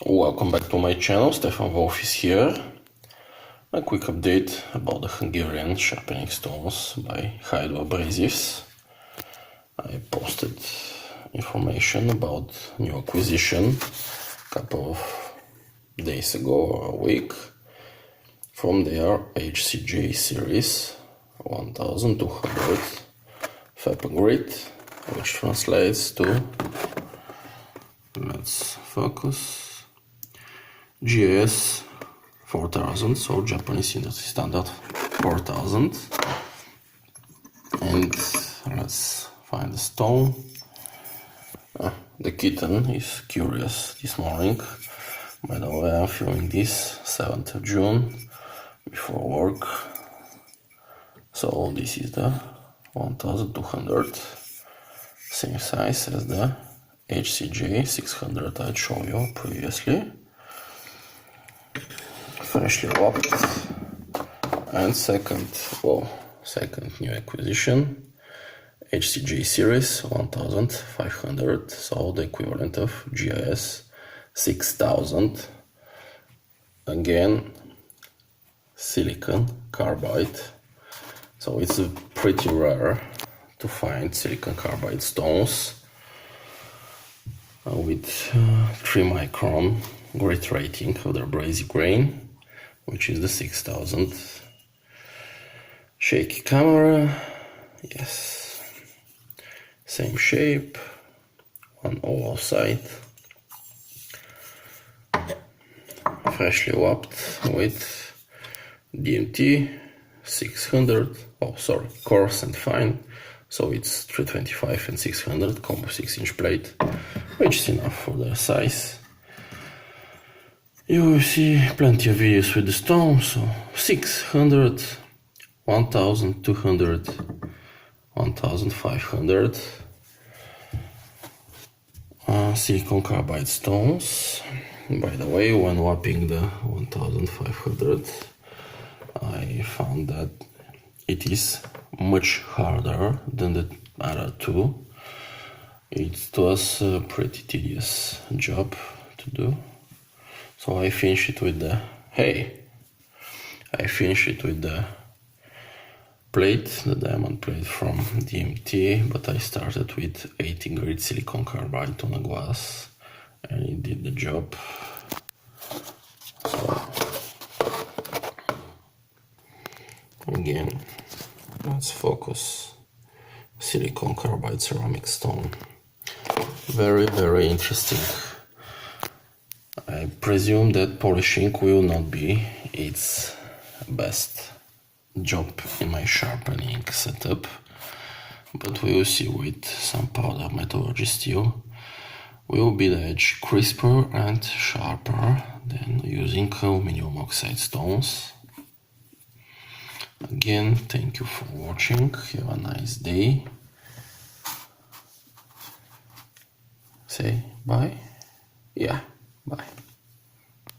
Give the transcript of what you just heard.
Welcome back to my channel, Stefan Wolf is here. A quick update about the Hungarian sharpening stones by HAIDU Abrasives. I posted information about new acquisition a couple of days ago or a week from their HCJ series 1200 FEPA grid, which translates to, let's focus, GS 4000, so Japanese industry standard 4000. And let's find the stone. The kitten is curious this morning. By the way, I'm filming this 7th of June before work. So this is the 1200, same size as the HCJ 600 I'd shown you previously. Freshly wrapped. And second new acquisition, HCJ series 1500, so the equivalent of GIS 6000. Again, silicon carbide. So it's pretty rare to find silicon carbide stones with 3 micron grit rating of the abrasive grain, which is the 6000. Shaky camera, yes, same shape, on oval side, freshly wrapped with DMT 600, coarse and fine, so it's 325 and 600 combo 6-inch plate, which is enough for their size. You will see plenty of videos with the stone, so 600, 1200, 1500 silicon carbide stones. By the way, when wrapping the 1500, I found that it is much harder than the other two. It was a pretty tedious job to do. So I finished it with the plate, the diamond plate from DMT, but I started with 80 grit silicon carbide on a glass, and it did the job. So again, let's focus. Silicon carbide ceramic stone. Very, very interesting. I presume that polishing will not be its best job in my sharpening setup, but we will see. With some powder metallurgy steel will be the edge crisper and sharper than using aluminum oxide stones. Again, thank you for watching. Have a nice day. Say bye. Yeah, bye.